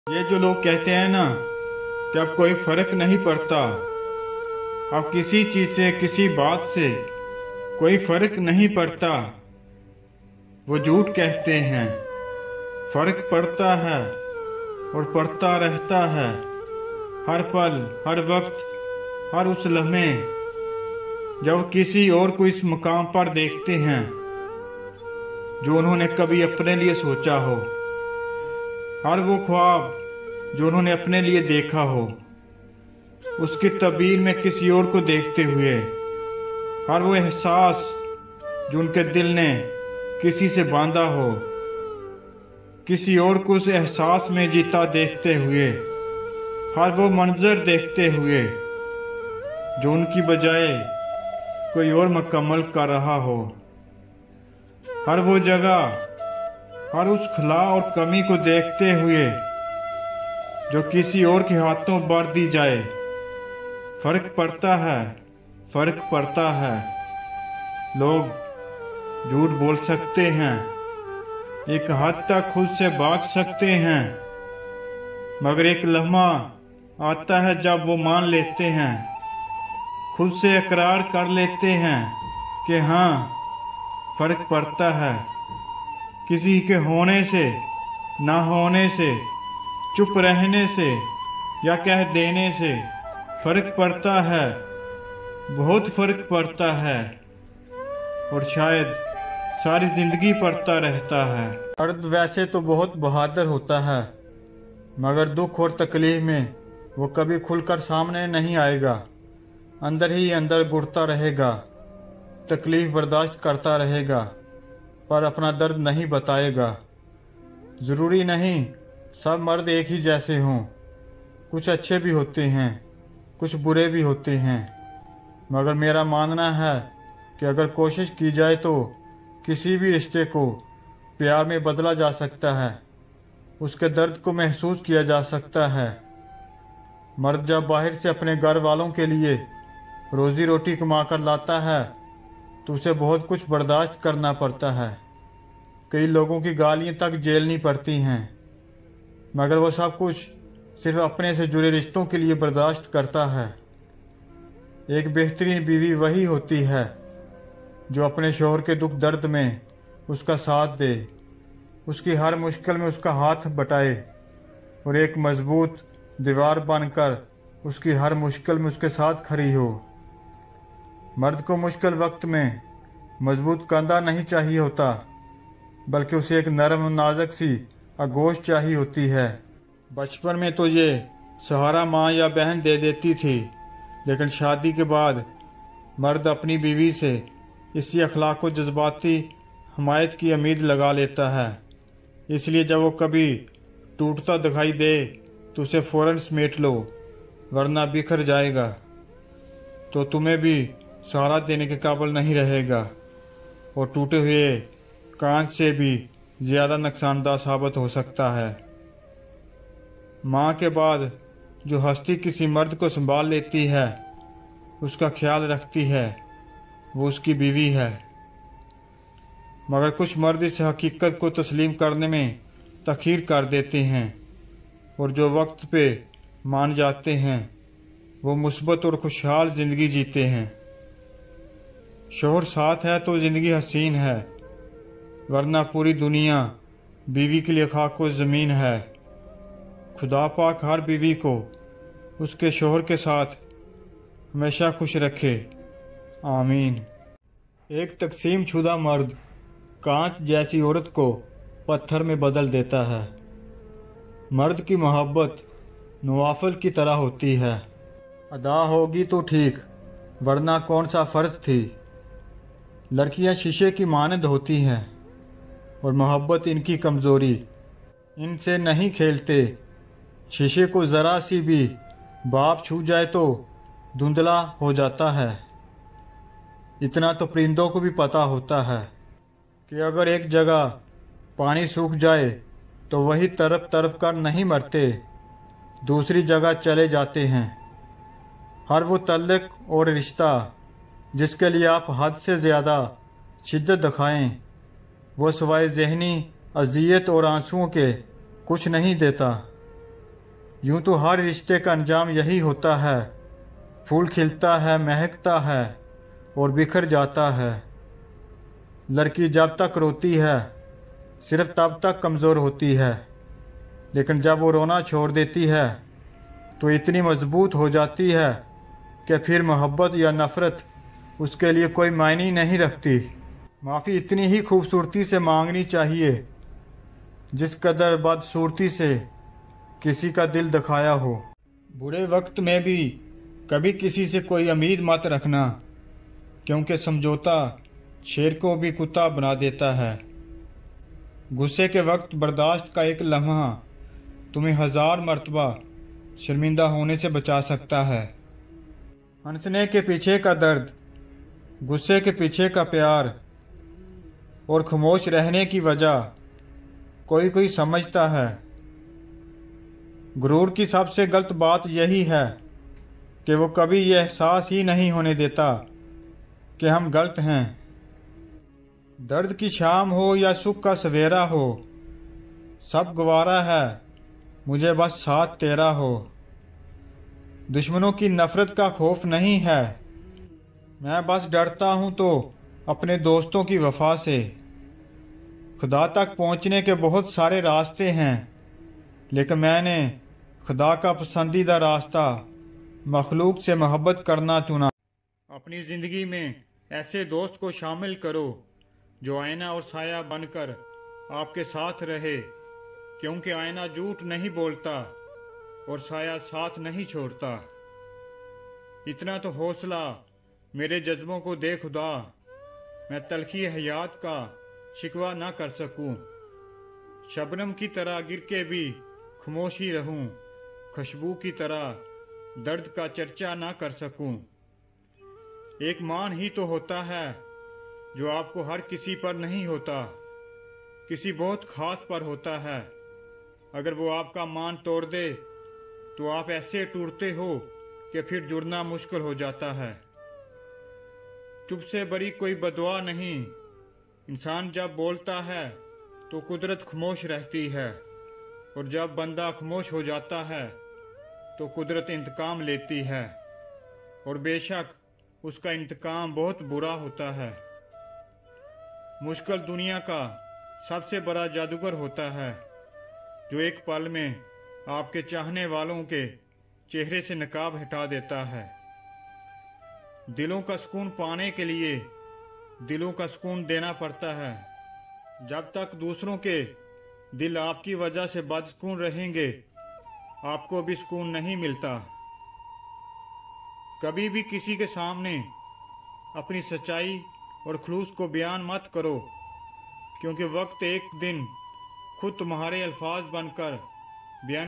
ये जो लोग कहते हैं ना कि अब कोई फर्क नहीं पड़ता, अब किसी चीज़ से किसी बात से कोई फर्क नहीं पड़ता, वो झूठ कहते हैं। फर्क पड़ता है और पड़ता रहता है, हर पल हर वक्त हर उस लम्हे जब किसी और को इस मुकाम पर देखते हैं जो उन्होंने कभी अपने लिए सोचा हो, हर वो ख्वाब जो उन्होंने अपने लिए देखा हो, उसकी तबीर में किसी और को देखते हुए, हर वो एहसास जो उनके दिल ने किसी से बांधा हो, किसी और को उस एहसास में जीता देखते हुए, हर वो मंजर देखते हुए जो उनकी बजाय कोई और मुकम्मल कर रहा हो, हर वो जगह हर उस खला और कमी को देखते हुए जो किसी और के हाथों भर दी जाए। फर्क पड़ता है, फर्क पड़ता है। लोग झूठ बोल सकते हैं, एक हद तक खुद से भाग सकते हैं, मगर एक लम्हा आता है जब वो मान लेते हैं, खुद से इकरार कर लेते हैं कि हाँ फर्क पड़ता है। किसी के होने से, ना होने से, चुप रहने से या कह देने से फर्क पड़ता है, बहुत फर्क पड़ता है, और शायद सारी जिंदगी पड़ता रहता है। मर्द वैसे तो बहुत बहादुर होता है, मगर दुख और तकलीफ में वो कभी खुलकर सामने नहीं आएगा, अंदर ही अंदर घुटता रहेगा, तकलीफ बर्दाश्त करता रहेगा, पर अपना दर्द नहीं बताएगा। ज़रूरी नहीं सब मर्द एक ही जैसे हों, कुछ अच्छे भी होते हैं, कुछ बुरे भी होते हैं, मगर मेरा मानना है कि अगर कोशिश की जाए तो किसी भी रिश्ते को प्यार में बदला जा सकता है, उसके दर्द को महसूस किया जा सकता है। मर्द जब बाहर से अपने घर वालों के लिए रोज़ी रोटी कमा कर लाता है तो उसे बहुत कुछ बर्दाश्त करना पड़ता है, कई लोगों की गालियाँ तक झेलनी पड़ती हैं, मगर वो सब कुछ सिर्फ अपने से जुड़े रिश्तों के लिए बर्दाश्त करता है। एक बेहतरीन बीवी वही होती है जो अपने शौहर के दुख दर्द में उसका साथ दे, उसकी हर मुश्किल में उसका हाथ बटाए और एक मजबूत दीवार बनकर उसकी हर मुश्किल में उसके साथ खड़ी हो। मर्द को मुश्किल वक्त में मजबूत कंधा नहीं चाहिए होता, बल्कि उसे एक नरम और नाजुक सी आगोश चाहिए होती है। बचपन में तो ये सहारा माँ या बहन दे देती थी, लेकिन शादी के बाद मर्द अपनी बीवी से इसी अखलाक को जज्बाती हमायत की उम्मीद लगा लेता है। इसलिए जब वो कभी टूटता दिखाई दे तो उसे फ़ौरन समेट लो, वरना बिखर जाएगा तो तुम्हें भी सहारा देने के काबिल नहीं रहेगा और टूटे हुए कांच से भी ज़्यादा नुकसानदाह साबित हो सकता है। माँ के बाद जो हस्ती किसी मर्द को संभाल लेती है, उसका ख्याल रखती है, वो उसकी बीवी है। मगर कुछ मर्द इस हकीकत को तस्लीम करने में तखीर कर देते हैं, और जो वक्त पे मान जाते हैं वो मुस्बत और खुशहाल ज़िंदगी जीते हैं। शौहर साथ है तो ज़िंदगी हसीन है, वरना पूरी दुनिया बीवी के लिए खाक व ज़मीन है। खुदा पाक हर बीवी को उसके शौहर के साथ हमेशा खुश रखे, आमीन। एक तकसीम शुदा मर्द कांच जैसी औरत को पत्थर में बदल देता है। मर्द की मोहब्बत नवाफिल की तरह होती है, अदा होगी तो ठीक, वरना कौन सा फ़र्ज थी। लड़कियां शीशे की मानद होती हैं और मोहब्बत इनकी कमज़ोरी, इनसे नहीं खेलते। शीशे को ज़रा सी भी भाप छू जाए तो धुंधला हो जाता है। इतना तो परिंदों को भी पता होता है कि अगर एक जगह पानी सूख जाए तो वही तरफ तरफ कर नहीं मरते, दूसरी जगह चले जाते हैं। हर वो तल्लुक़ और रिश्ता जिसके लिए आप हद से ज़्यादा शिद्दत दिखाएं, वो सिवाय ज़हनी अज़ियत और आंसुओं के कुछ नहीं देता। यूं तो हर रिश्ते का अंजाम यही होता है, फूल खिलता है, महकता है और बिखर जाता है। लड़की जब तक रोती है सिर्फ तब तक कमज़ोर होती है, लेकिन जब वो रोना छोड़ देती है तो इतनी मजबूत हो जाती है कि फिर मोहब्बत या नफ़रत उसके लिए कोई मायने नहीं रखती। माफ़ी इतनी ही खूबसूरती से मांगनी चाहिए जिस कदर बदसूरती से किसी का दिल दुखाया हो। बुरे वक्त में भी कभी किसी से कोई उम्मीद मत रखना, क्योंकि समझौता शेर को भी कुत्ता बना देता है। गुस्से के वक्त बर्दाश्त का एक लम्हा तुम्हें 1000 मर्तबा शर्मिंदा होने से बचा सकता है। हंसने के पीछे का दर्द, गुस्से के पीछे का प्यार और खामोश रहने की वजह कोई कोई समझता है। गुरूर की सबसे गलत बात यही है कि वो कभी ये एहसास ही नहीं होने देता कि हम गलत हैं। दर्द की शाम हो या सुख का सवेरा हो, सब गवारा है, मुझे बस साथ तेरा हो। दुश्मनों की नफरत का खौफ नहीं है, मैं बस डरता हूँ तो अपने दोस्तों की वफा से। खुदा तक पहुँचने के बहुत सारे रास्ते हैं, लेकिन मैंने खुदा का पसंदीदा रास्ता मखलूक से मोहब्बत करना चुना। अपनी ज़िंदगी में ऐसे दोस्त को शामिल करो जो आईना और साया बनकर आपके साथ रहे, क्योंकि आईना झूठ नहीं बोलता और साया साथ नहीं छोड़ता। इतना तो हौसला मेरे जज्बों को दे खुदा, मैं तलखी हयात का शिकवा ना कर सकूं। शबनम की तरह गिर के भी खामोश ही रहूं, खुशबू की तरह दर्द का चर्चा ना कर सकूं। एक मान ही तो होता है जो आपको हर किसी पर नहीं होता, किसी बहुत खास पर होता है। अगर वो आपका मान तोड़ दे तो आप ऐसे टूटते हो कि फिर जुड़ना मुश्किल हो जाता है। चुप से बड़ी कोई बदुआ नहीं, इंसान जब बोलता है तो कुदरत खामोश रहती है, और जब बंदा खामोश हो जाता है तो कुदरत इंतकाम लेती है, और बेशक उसका इंतकाम बहुत बुरा होता है। मुश्किल दुनिया का सबसे बड़ा जादूगर होता है जो एक पल में आपके चाहने वालों के चेहरे से नकाब हटा देता है। दिलों का सुकून पाने के लिए दिलों का सुकून देना पड़ता है। जब तक दूसरों के दिल आपकी वजह से बदसुकून रहेंगे, आपको भी सुकून नहीं मिलता। कभी भी किसी के सामने अपनी सच्चाई और खलूस को बयान मत करो, क्योंकि वक्त एक दिन खुद तुम्हारे अल्फाज बनकर बयान